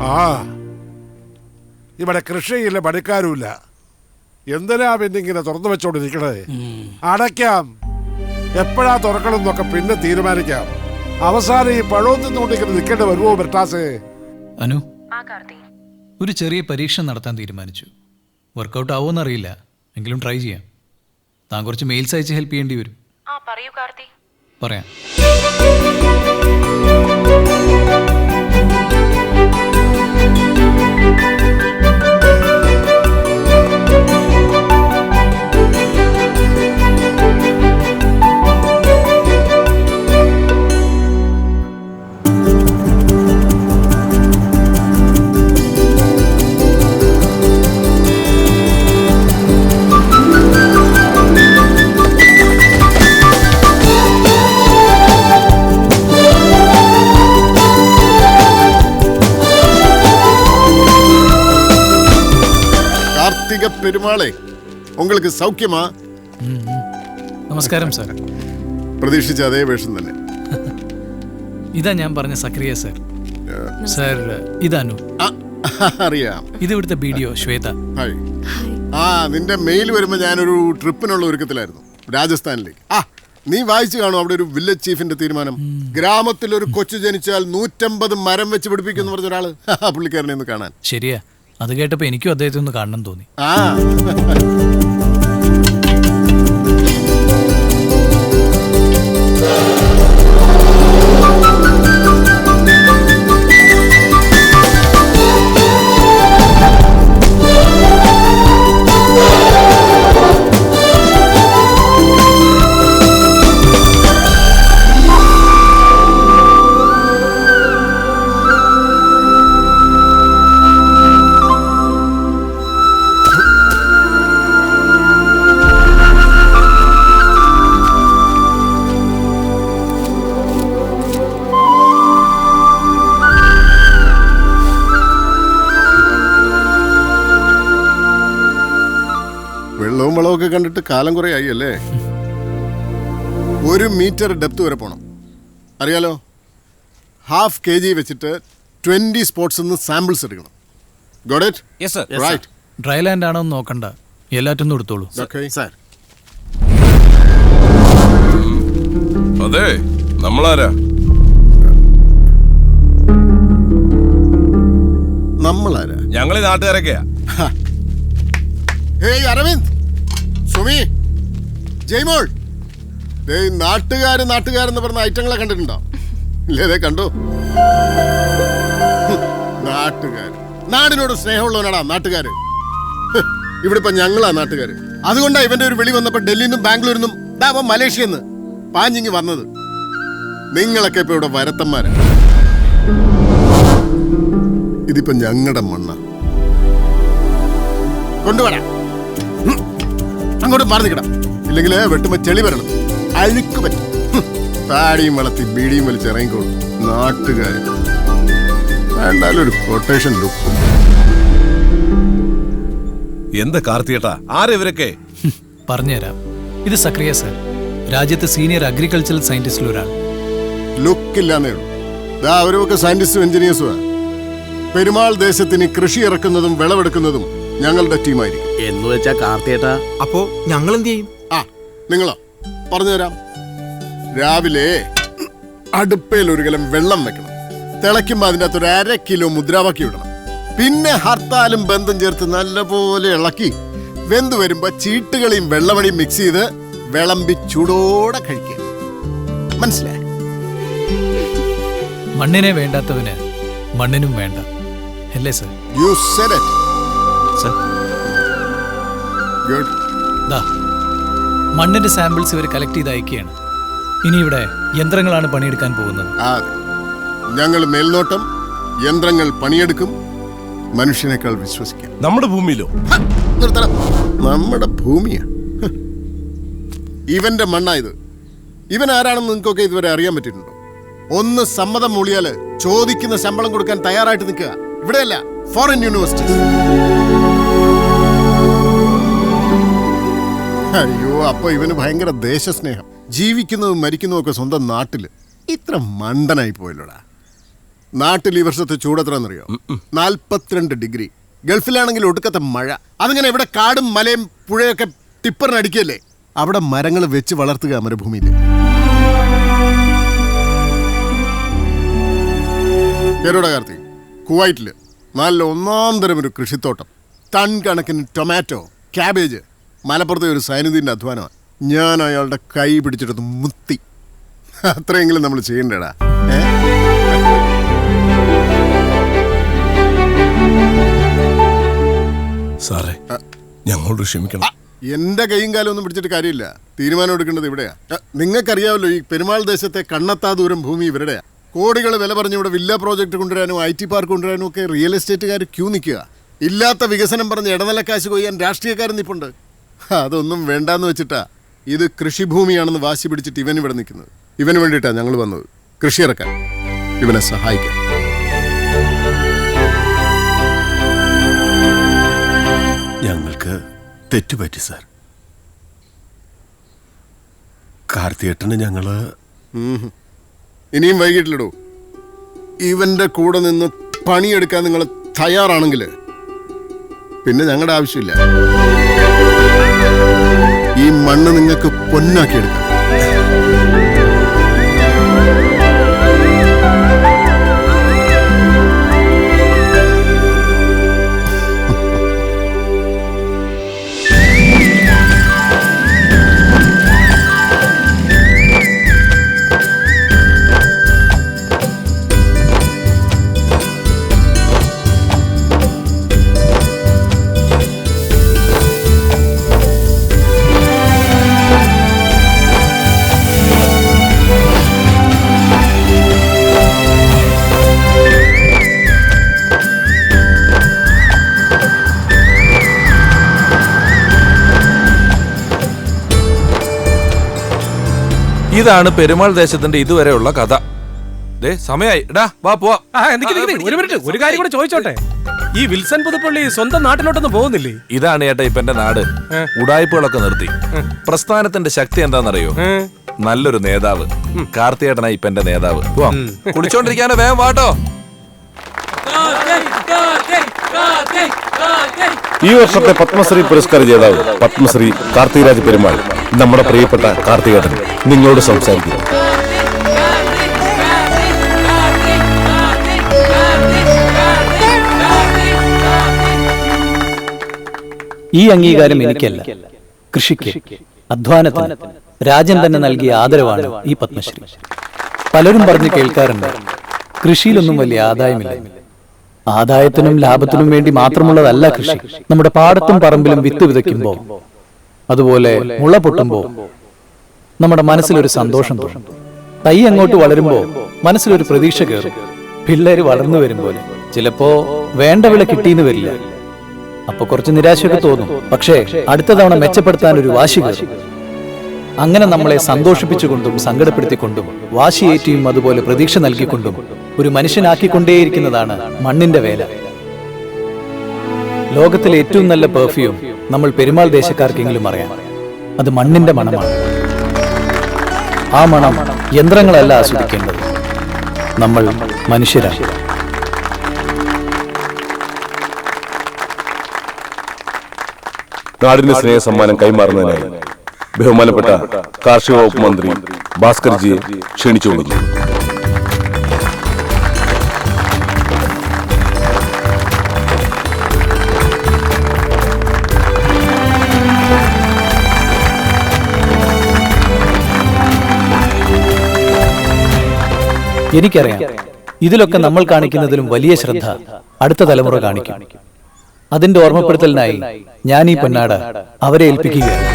ആ, ഇവിടെ കൃഷിയില്ല, പണിക്കാരുമില്ല. എന്തിനാ പിന്നെ ഇങ്ങനെ തുറന്നു വെച്ചോണ്ടിരിക്കണേ? അടയ്ക്കാം, എപ്പോഴാ തുറക്കണമെന്നൊക്കെ പിന്നെ തീരുമാനിക്കാം. അവസാനം ഈ പഴവും നിന്നുകൊണ്ടിങ്ങനെ നിൽക്കേണ്ടി വരുമോ ബെർട്ടാസേ? അനു, ഒരു ചെറിയ പരീക്ഷ നടത്താൻ തീരുമാനിച്ചു. വർക്കൗട്ട് ആവുമെന്നറിയില്ല, എങ്കിലും ട്രൈ ചെയ്യാം. താൻ കുറച്ച് മെയിൽസ് അയച്ച് ഹെൽപ്പ് ചെയ്യേണ്ടി വരും. പറയാം. പെരുമാളെ, உங்களுக்கு സൗഖ്യമാ? നമസ്കാരം സാർ. പ്രതീക്ഷിച്ച അതേ വേഷം തന്നെ. ഇതാ ഞാൻ പറഞ്ഞ സക്രിയ സാർ. സാർ, ഇതാനു. അറിയാം. ഇത് ഇവിടുത്തെ വീഡിയോ ശ്വേത. ഹായ്. നിന്റെ മെയിൽ വരുമ്പോ ഞാനൊരു ട്രിപ്പിനുള്ള ഒരുക്കത്തിലായിരുന്നു, രാജസ്ഥാനിലേക്ക്. നീ വായിച്ചു കാണും, അവിടെ ഒരു വില്ലേജ് ചീഫിന്റെ തീരുമാനം. ഗ്രാമത്തിൽ ഒരു കൊച്ചു ജനിച്ചാൽ 150 മരം വെച്ച് പിടിപ്പിക്കുന്നു പറഞ്ഞ ഒരാള്. പുള്ളിക്കാരനെ ഒന്ന് കാണാൻ. ശരിയാ, അത് കേട്ടപ്പോ എനിക്കും അദ്ദേഹത്തെ ഒന്ന് കാണണം തോന്നി. വെള്ളവും വളമൊക്കെ കണ്ടിട്ട് കാലം കുറെ ആയി അല്ലേ? 1 മീറ്റർ ഡെപ്ത് വരെ പോണം, അറിയാലോ. ½ kg വെച്ചിട്ട് 20 സ്പോട്സ് സാമ്പിൾസ് എടുക്കണം. Got it? Yes sir. Right. Dry land ആണോ നോക്കണ്ട, എല്ലാറ്റും എടുത്തോളൂ. Sir. അതെ, നമ്മളാരാ? നമ്മളാരാ? ഞങ്ങളീ നാട്ടുകാരൊക്കെയാ. ഹേയ് അരവിന്ദ്, സുമി, ജയ്മോൾ, നാട്ടുകാരെന്ന് പറഞ്ഞ ഐറ്റങ്ങളെ കണ്ടിട്ടുണ്ടോ? ഇല്ലേ, കണ്ടു. നാട്ടുകാർ, നാടിനോട് സ്നേഹമുള്ളവനാടാ നാട്ടുകാര്. ഇവിടെ ഇപ്പൊ ഞങ്ങളാ നാട്ടുകാര്. അതുകൊണ്ടാ ഇവന്റെ ഒരു വിളി വന്നപ്പോ ഡൽഹിയിൽ നിന്നും ബാംഗ്ലൂരിൽ നിന്നും മലേഷ്യന്ന് പാഞ്ഞിങ്ങി വന്നത്. നിങ്ങളൊക്കെ ഇപ്പൊ ഇവിടെ വരത്തന്മാരാ. ഇതിപ്പോ ഞങ്ങളുടെ മണ്ണ. കൊണ്ടുപോരാ, അങ്ങോട്ട് മാറി നിൽക്കണം, ഇല്ലെങ്കിൽ വെട്ടുമ്പോ ചെളി വരണം, അഴുക്ക് പറ്റും. താടിയും വളർത്തി ബീഡിയും വലിച്ചിറങ്ങിക്കോളും നാട്ടുകാര്. വേണ്ടാലും ഒരു കൊട്ടേഷൻ ലുക്ക്. എന്താ കാർത്തിയേട്ടാ, ആരാ ഇവരൊക്കെ? പറഞ്ഞുതരാം. ഇത് സക്രിയ സാർ, രാജ്യത്തെ സീനിയർ അഗ്രികൾച്ചറൽ സയന്റിസ്റ്റിൽ ഒരാൾ. ലുക്കില്ലാന്നേ ഉള്ളൂ. അവരൊക്കെ സയന്റിസ്റ്റും എഞ്ചിനീയേഴ്സുമാ. പെരുമാൾ ദേശത്തിന് കൃഷി ഇറക്കുന്നതും വിളവെടുക്കുന്നതും ഞങ്ങളുടെ ടീമായിരിക്കും. എന്ന് വെച്ചാ കാർത്തിയേട്ടാ, അപ്പോ ഞങ്ങൾ എന്ത് ചെയ്യും? നിങ്ങളോ? പറഞ്ഞുതരാം. രാവിലെ അടുപ്പയിൽ 1 കലം വെള്ളം വെക്കണം. തിളയ്ക്കുമ്പോ അതിൻ്റെ അകത്ത് 1/2 കിലോ മുദ്രാവാക്യം ഇടണം. പിന്നെ ഹർത്താലും ബന്ധം ചേർത്ത് നല്ലപോലെ ഇളക്കി വെന്തു വരുമ്പോ ചീട്ടുകളെയും വെള്ളമണിയും മിക്സ് ചെയ്ത് വിളമ്പി ചൂടോടെ കഴിക്കുക. മനസ്സിലായി? മണ്ണിനെ വേണ്ടാത്തവന് മണ്ണിനും വേണ്ട, അല്ലേ sir? You said it. Sir, good. മണ്ണിന്റെ സാമ്പിൾസ് ഇവർ കളക്ട് ചെയ്ത് അയക്കുകയാണ്. ഇനി ഇവിടെ യന്ത്രങ്ങളാണ് പണിയെടുക്കാൻ പോകുന്നത്. ഞങ്ങൾ മേൽനോട്ടം, യന്ത്രങ്ങൾ പണിയെടുക്കും. മനുഷ്യനേക്കാൾ വിശ്വസിക്കാം. നമ്മുടെ ഭൂമിയിലോ? നിർത്തണം. നമ്മുടെ ഭൂമിയാ. ഇവന്റെ മണ്ണായത്. ഇവൻ ആരാണെന്ന് നിങ്ങൾക്കൊക്കെ ഇതുവരെ അറിയാൻ പറ്റിയിട്ടുണ്ടോ? ഒന്ന് സമ്മതം മൂളിയാല് ചോദിക്കുന്ന ശമ്പളം കൊടുക്കാൻ തയ്യാറായിട്ട് നിൽക്കുക. ഇവിടെയല്ല, ഫോറിൻ യൂണിവേഴ്സിറ്റീസ്. അയ്യോ, അപ്പൊ ഇവന് ഭയങ്കര ദേശസ്നേഹം. ജീവിക്കുന്നതും മരിക്കുന്നതും ഒക്കെ സ്വന്തം നാട്ടില്. ഇത്ര മണ്ടനായി പോയല്ലോടാ. നാട്ടിൽ ഈ വർഷത്തെ ചൂടെത്രയെന്നറിയോ? 42 ഡിഗ്രി. ഗൾഫിലാണെങ്കിൽ ഒടുക്കത്തെ മഴ. അതിങ്ങനെ ഇവിടെ കാടും മലയും പുഴയൊക്കെ ടിപ്പറിനടിക്കല്ലേ. അവിടെ മരങ്ങൾ വെച്ച് വളർത്തുക മരുഭൂമിയിൽ. കേരള കാർത്തി, കുവൈറ്റില് നല്ല ഒന്നാം തരം ഒരു കൃഷിത്തോട്ടം, ടൺ കണക്കിന് ടൊമാറ്റോ, ക്യാബേജ്. മലപ്പുറത്തെ ഒരു സൈനുദ്ദീൻ്റെ അധ്വാനമാണ്. ഞാൻ അയാളുടെ കൈ പിടിച്ചെടുത്ത് മുത്തി. അത്രയെങ്കിലും നമ്മൾ ചെയ്യണ്ടേടാ. സാറേ, ഞങ്ങളോട് ക്ഷമിക്കണം. എന്റെ കൈയും കാലം ഒന്നും പിടിച്ചിട്ട് കാര്യമില്ല. തീരുമാനം എടുക്കേണ്ടത് ഇവിടെയാ. നിങ്ങൾക്കറിയാമല്ലോ, ഈ പെരുമാൾ ദേശത്തെ കണ്ണത്താ ദൂരം ഭൂമി ഇവരുടെയാ. കോടികൾ വില പറഞ്ഞ് ഇവിടെ വില്ല പ്രോജക്റ്റ് കൊണ്ടുവരാനും IT പാർക്ക് കൊണ്ടുവരാനും ഒക്കെ റിയൽ എസ്റ്റേറ്റുകാർ ക്യൂ നിൽക്കുക. ഇല്ലാത്ത വികസനം പറഞ്ഞ് ഇടനിലക്കാശ് കൊയ്യാൻ രാഷ്ട്രീയക്കാരൻ നിൽപ്പുണ്ട്. അതൊന്നും വേണ്ടാന്ന് വെച്ചിട്ടാ ഇത് കൃഷിഭൂമിയാണെന്ന് വാശി പിടിച്ചിട്ട് ഇവൻ ഇവിടെ നിൽക്കുന്നത്. ഇവന് വേണ്ടിയിട്ടാണ് ഞങ്ങൾ വന്നത്, കൃഷി ഇറക്കാൻ, ഇവനെ സഹായിക്കാൻ. ഞങ്ങൾക്ക് തെറ്റുപറ്റി സാർ. കാർത്തിയേട്ടന് ഞങ്ങള് ഇനിയും വൈകിട്ടിലിടൂ. ഇവന്റെ കൂടെ നിന്ന് പണിയെടുക്കാൻ നിങ്ങൾ തയ്യാറാണെങ്കിൽ പിന്നെ ഞങ്ങളുടെ ആവശ്യമില്ല. ഈ മണ്ണ് നിങ്ങൾക്ക് പൊന്നാക്കിയെടുക്കാം. ഇതാണ് പെരുമാൾ ദേശത്തിന്റെ ഇതുവരെയുള്ള കഥ. സമയായി, വാ പോവാ. ഒരു മിനിറ്റ്, ഒരു കാര്യം കൂടെ ചോദിച്ചോട്ടെ. ഈ വിൽസൺ പുതുപ്പള്ളി സ്വന്തം നാട്ടിലോട്ടൊന്നും പോകുന്നില്ലേ? ഇതാണ് ചേട്ടാ ഇപ്പൊ എന്റെ നാട്. ഉടായ്പകളൊക്കെ നിർത്തി. പ്രസ്ഥാനത്തിന്റെ ശക്തി എന്താണെന്നറിയോ? നല്ലൊരു നേതാവ്. കാർത്തിയേട്ടനായി ഇപ്പൊ എന്റെ നേതാവ്. കുടിച്ചോണ്ടിരിക്കാനോ, വേഗം വാട്ടോ. ഈ വർഷത്തെ പത്മശ്രീ പുരസ്കാര ജേതാവ് പത്മശ്രീ കാർത്തികരാജ് പെരുമാൾ, നമ്മുടെ പ്രിയപ്പെട്ട കാർത്തികേട്ടൻ നിങ്ങളോട് സംസാരിക്കുന്നു. ഈ അംഗീകാരം എനിക്കല്ല, കൃഷിക്ക്, അധ്വാനത്തിന് രാജൻ തന്നെ നൽകിയ ആദരവാണ് ഈ പത്മശ്രീ. പലരും പറഞ്ഞു കേൾക്കാറുണ്ട്, കൃഷിയിലൊന്നും വലിയ ആദായമില്ല. ആദായത്തിനും ലാഭത്തിനും വേണ്ടി മാത്രമുള്ളതല്ല കൃഷി. നമ്മുടെ പാടത്തും പറമ്പിലും വിത്ത് വിതയ്ക്കുമ്പോൾ, അതുപോലെ മുള പൊട്ടുമ്പോൾ നമ്മുടെ മനസ്സിലൊരു സന്തോഷം തോന്നും. തൈ അങ്ങോട്ട് വളരുമ്പോൾ മനസ്സിലൊരു പ്രതീക്ഷ കയറും. പിള്ളേര് വളർന്നു വരുമ്പോൾ ചിലപ്പോ വേണ്ട വിള കിട്ടിയെന്ന് വരില്ല. അപ്പൊ കുറച്ച് നിരാശയൊക്കെ തോന്നും. പക്ഷേ അടുത്ത തവണ മെച്ചപ്പെടുത്താൻ ഒരു വാശി കയറും. അങ്ങനെ നമ്മളെ സന്തോഷിപ്പിച്ചുകൊണ്ടും സങ്കടപ്പെടുത്തിക്കൊണ്ടും വാശിയേറ്റിയും അതുപോലെ പ്രതീക്ഷ നൽകിക്കൊണ്ടും ഒരു മനുഷ്യനാക്കിക്കൊണ്ടേയിരിക്കുന്നതാണ് മണ്ണിന്റെ വേല. ലോകത്തിലെ ഏറ്റവും നല്ല പെർഫ്യൂം നമ്മൾ പെരുമാൾ ദേശക്കാർക്കെങ്കിലും അറിയാം. അത് മണ്ണിന്റെ മണമാണ്. ആ മണം യന്ത്രങ്ങളല്ല ആസ്വദിക്കേണ്ടത്, നമ്മൾ മനുഷ്യരാണ്. നാടിന് സ്നേഹ സമ്മാനം കൈമാറുന്നതിനായി ബഹുമാനപ്പെട്ട കാർഷിക വകുപ്പ് മന്ത്രി ഭാസ്കർജിയെ ക്ഷണിച്ചുകൊള്ളുന്നു. എനിക്കറിയാം, ഇതിലൊക്കെ നമ്മൾ കാണിക്കുന്നതിലും വലിയ ശ്രദ്ധ അടുത്ത തലമുറ കാണിക്കും. അതിന്റെ ഓർമ്മപ്പെടുത്തലിനായി ഞാൻ ഈ പൊന്നാട അവരെ ഏൽപ്പിക്കുകയാണ്.